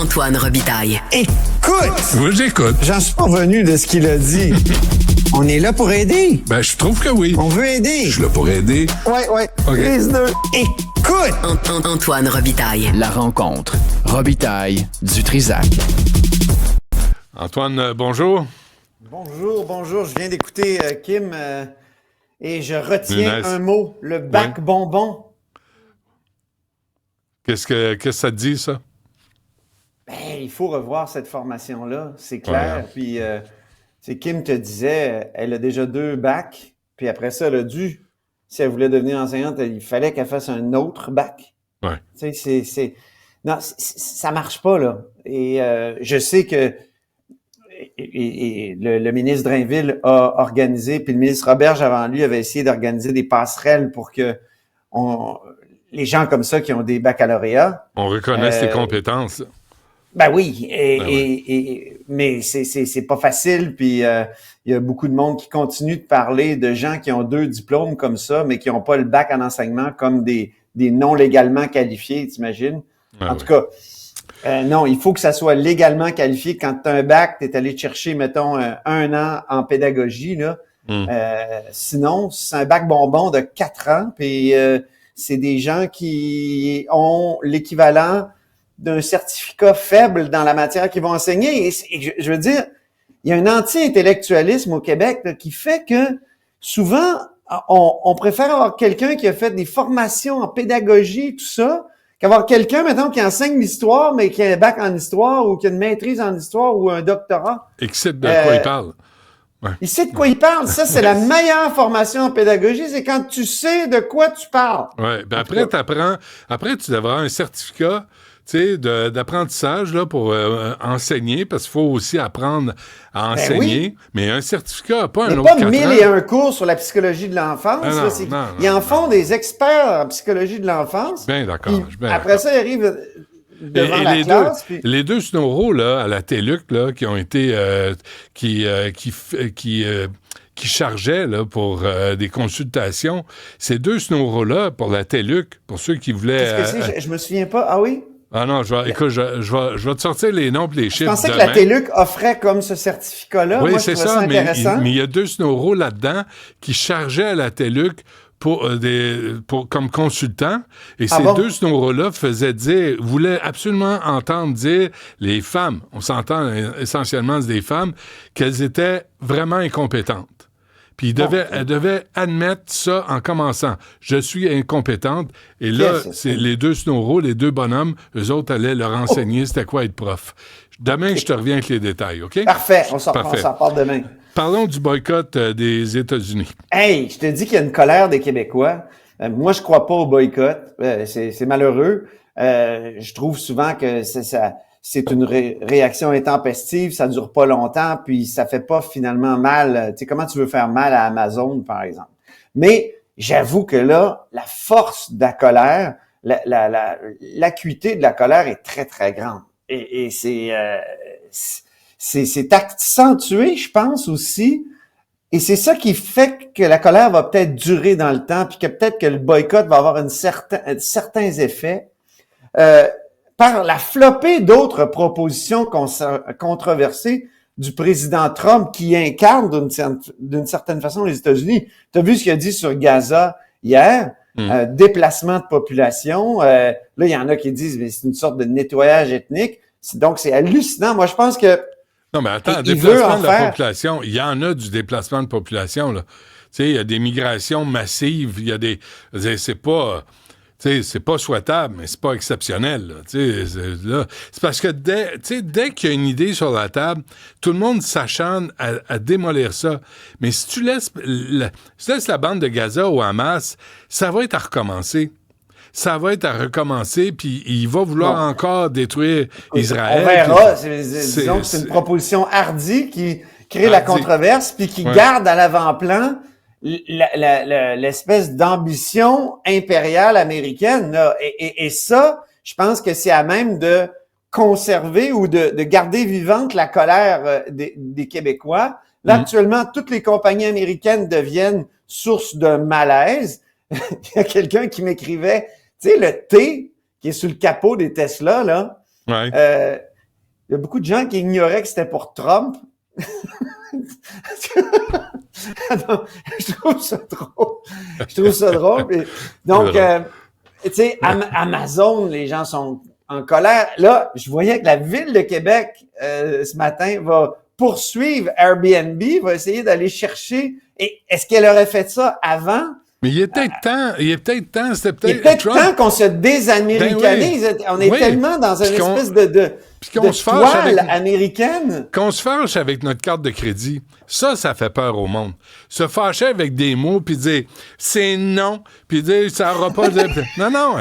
Antoine Robitaille. Écoute! Oui, j'écoute. J'en suis pas revenu de ce qu'il a dit. On est là pour aider. Ben, je trouve que oui. On veut aider. Je suis là pour aider. Ouais. OK. Les deux. Écoute! Antoine Robitaille. La rencontre. Robitaille du Trisac. Antoine, bonjour. Bonjour. Je viens d'écouter Kim et je retiens Nice. un mot, le bac bonbon. Qu'est-ce que ça te dit, ça? Ben, il faut revoir cette formation-là, c'est clair. Ouais. Puis, Kim te disait, elle a déjà 2 bacs, puis après ça, elle a dû, si elle voulait devenir enseignante, il fallait qu'elle fasse un autre bac. Ouais. Tu sais, non, ça marche pas, là. Et je sais que le ministre Drainville a organisé, puis le ministre Roberge avant lui avait essayé d'organiser des passerelles pour que les gens comme ça qui ont des baccalauréats. On reconnaît tes compétences. Ben oui, oui. mais c'est pas facile, puis il y a beaucoup de monde qui continue de parler de gens qui ont 2 diplômes comme ça, mais qui n'ont pas le bac en enseignement comme des non légalement qualifiés, t'imagines? En tout cas, non, il faut que ça soit légalement qualifié. Quand tu as un bac, tu es allé chercher, mettons, 1 an en pédagogie, là. Sinon, c'est un bac bonbon de 4 ans, puis c'est des gens qui ont l'équivalent d'un certificat faible dans la matière qu'ils vont enseigner. Et je veux dire, il y a un anti-intellectualisme au Québec là, qui fait que souvent, on préfère avoir quelqu'un qui a fait des formations en pédagogie, tout ça, qu'avoir quelqu'un, mettons, qui enseigne l'histoire, mais qui a un bac en histoire ou qui a une maîtrise en histoire ou un doctorat. Et qui sait de quoi il parle. Ouais. Il sait de quoi il parle. Ça, c'est la meilleure formation en pédagogie, c'est quand tu sais de quoi tu parles. Oui, ben après, tu devrais avoir un certificat, tu sais, d'apprentissage là, pour enseigner, parce qu'il faut aussi apprendre à enseigner, mais un certificat, pas un autre 4 ans. Pas 1001 cours sur la psychologie de l'enfance. Ils en font des experts en psychologie de l'enfance. Bien d'accord. Après ça, ils arrivent devant la classe. Les 2 snoraux là, à la TELUC là, qui ont été... qui chargeaient là, pour des consultations. Ces 2 snoraux-là, pour la TELUC, pour ceux qui voulaient... Qu'est-ce que c'est? Je me souviens pas. Ah oui? Ah non, écoute, je vais te sortir les noms et les chiffres. Je pensais demain. que la TELUC offrait comme ce certificat-là. Oui, moi, c'est je trouvais ça intéressant. mais il y a 2 snoraux là-dedans qui chargeaient à la TELUC comme consultants. Et ces 2 snoraux-là voulaient absolument entendre dire les femmes, on s'entend essentiellement des femmes, qu'elles étaient vraiment incompétentes. Puis elle devait admettre ça en commençant. Je suis incompétente. Et là, c'est les 2 snoraux, les 2 bonhommes, eux autres allaient leur enseigner c'était quoi être prof. Demain, je te reviens avec les détails, OK? Parfait, on s'en parle demain. Parlons du boycott des États-Unis. Hey, je te dis qu'il y a une colère des Québécois. Moi, je crois pas au boycott. C'est malheureux. Je trouve souvent que c'est une réaction intempestive, ça dure pas longtemps, puis ça fait pas finalement mal. Tu sais, comment tu veux faire mal à Amazon, par exemple? Mais j'avoue que là, la force de la colère, l'acuité de la colère est très, très grande. Et c'est accentué, je pense, aussi. Et c'est ça qui fait que la colère va peut-être durer dans le temps, puis que peut-être que le boycott va avoir certains effets. Par la flopée d'autres propositions controversées du président Trump qui incarne d'une certaine façon les États-Unis. Tu as vu ce qu'il a dit sur Gaza hier? Déplacement de population. Là, il y en a qui disent mais c'est une sorte de nettoyage ethnique. Donc, c'est hallucinant. Moi, je pense que non, mais attends, déplacement de la population, il y en a du déplacement de population, là. Tu sais, il y a des migrations massives, il y a des... C'est pas... c'est pas souhaitable, mais c'est pas exceptionnel. Là. C'est parce que dès qu'il y a une idée sur la table, tout le monde s'acharne à démolir ça. Mais si tu laisses la bande de Gaza au Hamas, ça va être à recommencer. Ça va être à recommencer, puis il va vouloir encore détruire Israël. On verra. Disons que c'est une proposition hardie qui crée la controverse, puis qui garde à l'avant-plan l'espèce d'ambition impériale américaine. Là. Et ça, je pense que c'est à même de conserver ou de garder vivante la colère des Québécois. Là, actuellement, toutes les compagnies américaines deviennent source de malaise. Il y a quelqu'un qui m'écrivait, tu sais, le T qui est sur le capot des Tesla, là. Ouais. y a beaucoup de gens qui ignoraient que c'était pour Trump. Non, je trouve ça drôle. Et donc, tu sais, Amazon, les gens sont en colère. Là, je voyais que la Ville de Québec, ce matin, va poursuivre Airbnb, va essayer d'aller chercher. Et est-ce qu'elle aurait fait ça avant? Mais il est peut-être temps, il est peut-être temps qu'on se désaméricanise. Ben oui. On est tellement dans une espèce de toile américaine. Qu'on se fâche avec notre carte de crédit, ça fait peur au monde. Se fâcher avec des mots, puis dire « c'est non », puis dire « ça n'aura pas de... » Non,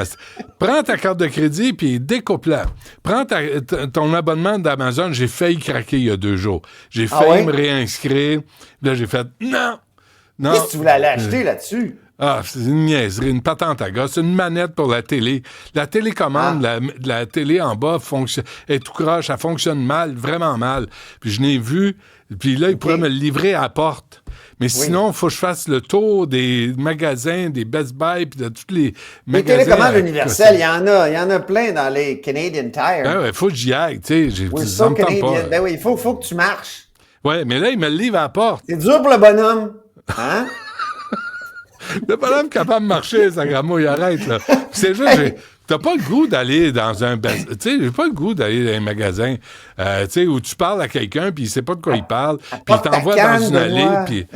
prends ta carte de crédit, puis découpe-la. Prends ton abonnement d'Amazon. J'ai failli craquer il y a 2 jours. J'ai failli me réinscrire. Là, j'ai fait « non ». Qu'est-ce que tu voulais aller acheter là-dessus? Ah, c'est une niaiserie, une patente à gosse, une manette pour la télé. La télécommande, la télé en bas est tout croche, ça fonctionne mal, vraiment mal. Puis je n'ai vu, puis là, ils pourraient me le livrer à la porte. Mais sinon, il faut que je fasse le tour des magasins, des Best Buy, puis de tous les magasins. Les télécommandes universelles, il y en a plein dans les Canadian Tire. Ben ouais, il faut que j'y aille, tu sais. Ben oui, il faut que tu marches. Ouais, mais là, ils me le livrent à la porte. C'est dur pour le bonhomme. Hein? Le bonhomme capable de marcher, ça gramouille, arrête, là. C'est juste, t'as pas le goût d'aller dans un... Tu sais, j'ai pas le goût d'aller dans un magasin, tu sais, où tu parles à quelqu'un, puis il sait pas de quoi il parle, puis il t'envoie dans une allée, puis...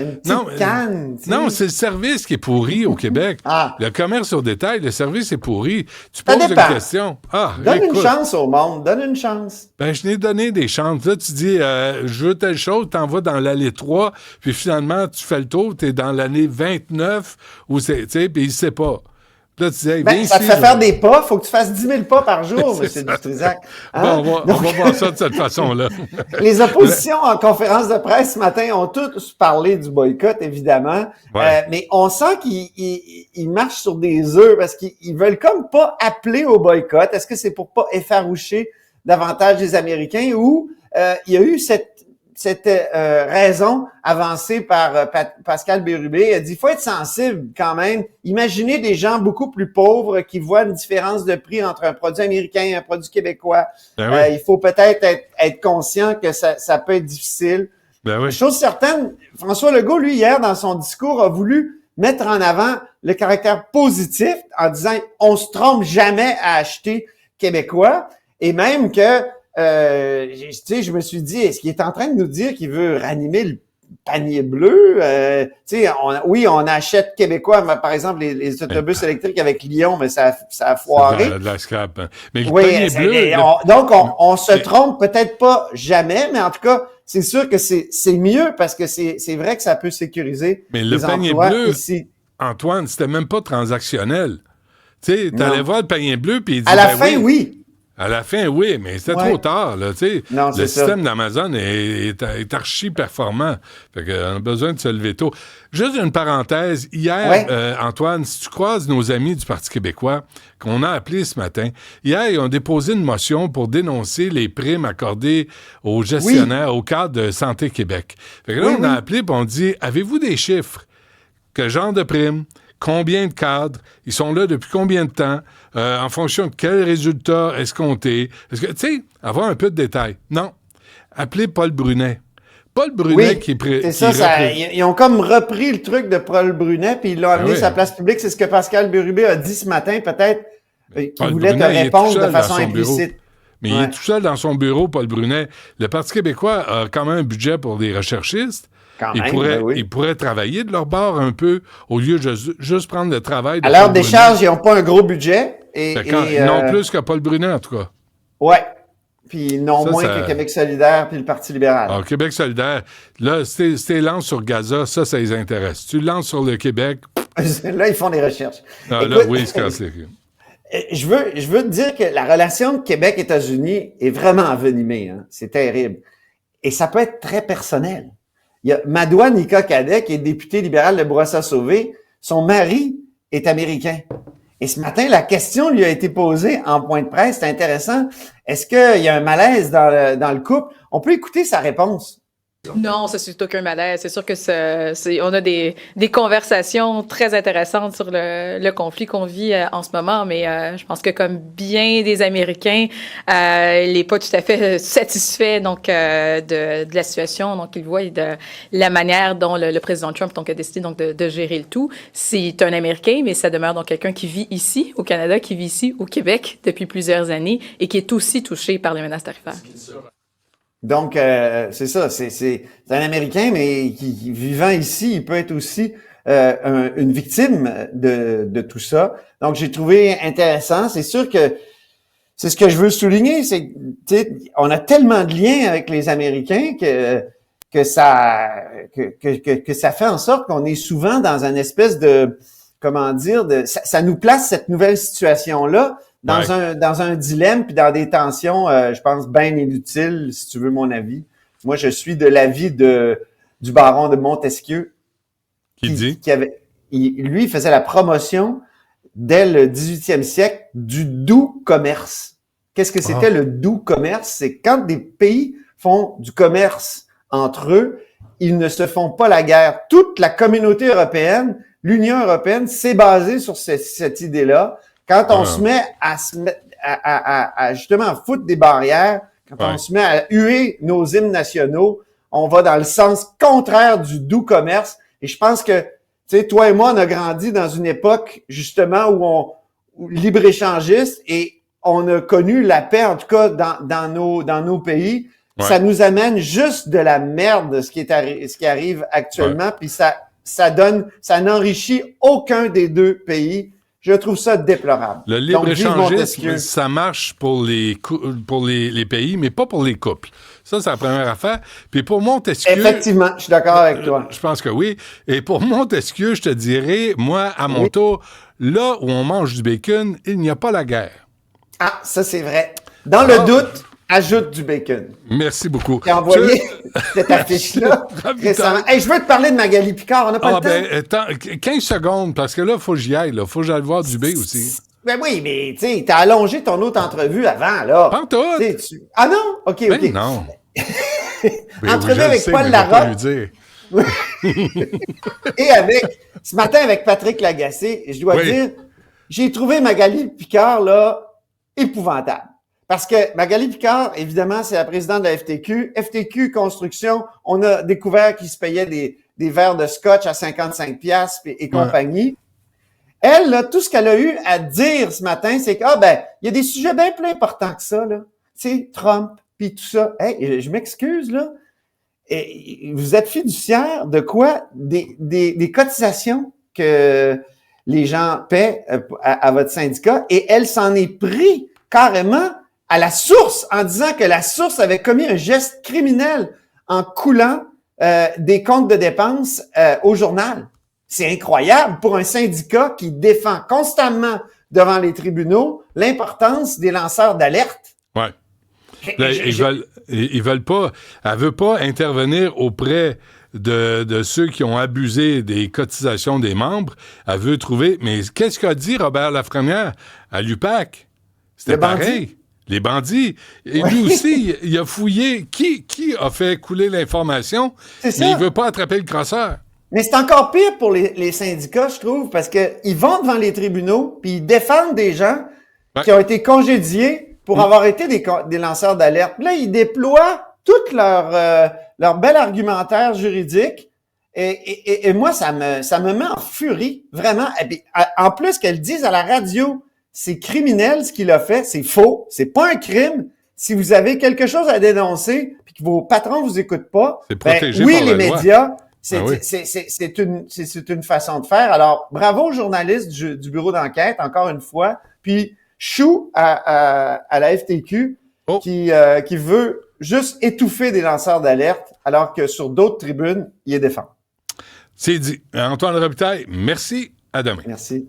Non, c'est le service qui est pourri au Québec. Le commerce au détail, le service est pourri. Tu poses une question. Donne une chance au monde, donne une chance. Ben, je n'ai donné des chances. Là, tu dis, je veux telle chose, t'envoies dans l'allée 3, puis finalement, tu fais le tour, t'es dans l'année 29, où c'est, tu sais, puis il sait pas. Là, tu dis, ça te fait faire des pas, faut que tu fasses 10 000 pas par jour, M. Dutrisac. Bon, on va voir ça de cette façon-là. Les oppositions en conférence de presse ce matin ont tous parlé du boycott, évidemment, mais on sent qu'ils marchent sur des œufs parce qu'ils veulent comme pas appeler au boycott. Est-ce que c'est pour pas effaroucher davantage les Américains ou il y a eu cette raison avancée par Pascal Bérubé. Il a dit, il faut être sensible quand même. Imaginez des gens beaucoup plus pauvres qui voient une différence de prix entre un produit américain et un produit québécois. Il faut peut-être être conscient que ça peut être difficile. Chose certaine, François Legault, lui, hier, dans son discours, a voulu mettre en avant le caractère positif en disant, on se trompe jamais à acheter québécois et même que je me suis dit, est-ce qu'il est en train de nous dire qu'il veut ranimer le panier bleu? On achète québécois, mais par exemple, les autobus électriques avec Lyon, mais ça a foiré. De la scrap. Hein. Mais le panier bleu... Donc, on se trompe peut-être pas jamais, mais en tout cas, c'est sûr que c'est mieux parce que c'est vrai que ça peut sécuriser mais le panier bleu, ici. Antoine, c'était même pas transactionnel. Tu sais, t'allais voir le panier bleu, puis il dit... À la fin, oui. À la fin, oui, mais c'était trop tard, là, tu sais. Le système d'Amazon est archi performant. Fait qu'on a besoin de se lever tôt. Juste une parenthèse. Hier, Antoine, si tu croises nos amis du Parti québécois, qu'on a appelés ce matin, hier, ils ont déposé une motion pour dénoncer les primes accordées aux gestionnaires au cadre de Santé Québec. Fait que là, on a appelé et on dit, avez-vous des chiffres? Quel genre de primes? Combien de cadres? Ils sont là depuis combien de temps? En fonction de quels résultats escomptés? Est-ce que, tu sais, avoir un peu de détails. Non. Appelez Paul Brunet. Paul Brunet qui est... C'est ça, ils ont comme repris le truc de Paul Brunet puis ils l'ont amené sur la place publique. C'est ce que Pascal Bérubé a dit ce matin, peut-être, qu'il voulait te répondre de façon implicite. Mais il est tout seul dans son bureau, Paul Brunet. Le Parti québécois a quand même un budget pour des recherchistes. Ils pourraient travailler de leur bord un peu, au lieu de juste prendre le travail de à l'heure des charges, ils n'ont pas un gros budget. Non plus que Paul Brunet, en tout cas. Ouais. Puis non moins que Québec solidaire puis le Parti libéral. Alors, Québec solidaire, là, si t'es lance sur Gaza, ça les intéresse. Tu lances sur le Québec... Là, ils font des recherches. Ah, écoute, là, oui, c'est cassé. Je veux te dire que la relation Québec-États-Unis est vraiment envenimée. Hein? C'est terrible. Et ça peut être très personnel. Il y a Madoua Nika Cadet, qui est députée libérale de Bourassa-Sauvé. Son mari est américain. Et ce matin, la question lui a été posée en point de presse. C'est intéressant. Est-ce qu'il y a un malaise dans le couple? On peut écouter sa réponse. Non, ça suscite aucun malaise. C'est sûr que on a des conversations très intéressantes sur le conflit qu'on vit en ce moment, mais je pense que comme bien des Américains, il n'est pas tout à fait satisfait donc de la situation. Donc il voit de la manière dont le président Trump donc a décidé donc de gérer le tout. C'est un Américain, mais ça demeure donc quelqu'un qui vit ici au Canada, qui vit ici au Québec depuis plusieurs années et qui est aussi touché par les menaces tarifaires. Donc, c'est ça, c'est un Américain, mais qui vivant ici, il peut être aussi une victime de tout ça. Donc, j'ai trouvé intéressant. C'est sûr que c'est ce que je veux souligner, c'est on a tellement de liens avec les Américains que ça fait en sorte qu'on est souvent dans une espèce de, comment dire, ça nous place cette nouvelle situation-là dans un dilemme puis dans des tensions, je pense, bien inutiles, si tu veux mon avis. Moi, je suis de l'avis du baron de Montesquieu. Lui, il faisait la promotion dès le 18e siècle du doux commerce. Qu'est-ce que c'était le doux commerce? C'est quand des pays font du commerce entre eux, ils ne se font pas la guerre. Toute la communauté européenne, l'Union européenne, s'est basée sur cette idée-là. Quand on se met à justement foutre des barrières, quand on se met à huer nos hymnes nationaux, on va dans le sens contraire du doux commerce. Et je pense que, tu sais, toi et moi, on a grandi dans une époque justement où libre-échangiste et on a connu la paix, en tout cas dans nos pays. Ouais. Ça nous amène juste de la merde, ce qui arrive actuellement, puis ça n'enrichit aucun des deux pays. Je trouve ça déplorable. Le libre-échangisme, ça marche pour les pays, mais pas pour les couples. Ça, c'est la première affaire. Puis pour Montesquieu... Effectivement, je suis d'accord avec toi. Je pense que oui. Et pour Montesquieu, je te dirais, moi, à mon tour, là où on mange du bacon, il n'y a pas la guerre. Ah, ça, c'est vrai. Dans le doute, ajoute du bacon. Merci beaucoup. J'ai envoyé cette affiche-là récemment. Hey, je veux te parler de Magali Picard. On n'a pas le temps. 15 secondes, parce que là, il faut que j'y aille. Il faut que j'aille voir Dubé aussi. Ben oui, mais tu sais, t'as allongé ton autre entrevue avant, là. Pas tout. Ah non? OK. Non. Entrevue avec Paul Larocque. Et ce matin, avec Patrick Lagacé, je dois dire, j'ai trouvé Magali Picard, là, épouvantable. Parce que Magali Picard, évidemment, c'est la présidente de la FTQ. FTQ Construction, on a découvert qu'ils se payaient des verres de scotch à 55$ et compagnie. Elle, là, tout ce qu'elle a eu à dire ce matin, c'est que, il y a des sujets bien plus importants que ça, là. Tu sais, Trump, puis tout ça. Hey, je m'excuse, là. Et vous êtes fiduciaire de quoi? Des cotisations que les gens paient à votre syndicat. Et elle s'en est pris carrément à la source en disant que la source avait commis un geste criminel en coulant des comptes de dépenses au journal. C'est incroyable pour un syndicat qui défend constamment devant les tribunaux l'importance des lanceurs d'alerte. Ouais. Là, ils veulent pas. Elle veut pas intervenir auprès de ceux qui ont abusé des cotisations des membres. Elle veut trouver. Mais qu'est-ce qu'a dit Robert Lafrenière à l'UPAC? C'était pareil. Les bandits. Et lui aussi, il a fouillé. Qui a fait couler l'information? C'est ça. Mais il veut pas attraper le crosseur. Mais c'est encore pire pour les syndicats, je trouve, parce que ils vont devant les tribunaux puis ils défendent des gens qui ont été congédiés pour avoir été des lanceurs d'alerte. Là, ils déploient tout leur bel argumentaire juridique et moi, ça me met en furie, vraiment. Et puis, en plus qu'elles disent à la radio, c'est criminel ce qu'il a fait, c'est faux, c'est pas un crime. Si vous avez quelque chose à dénoncer puis que vos patrons vous écoutent pas, c'est protégé oui, par les médias... C'est une façon de faire. Alors, bravo aux journalistes du bureau d'enquête, encore une fois. Puis, chou à la FTQ qui veut juste étouffer des lanceurs d'alerte, alors que sur d'autres tribunes, il est défendu. C'est dit. Antoine Robitaille, merci. À demain. Merci.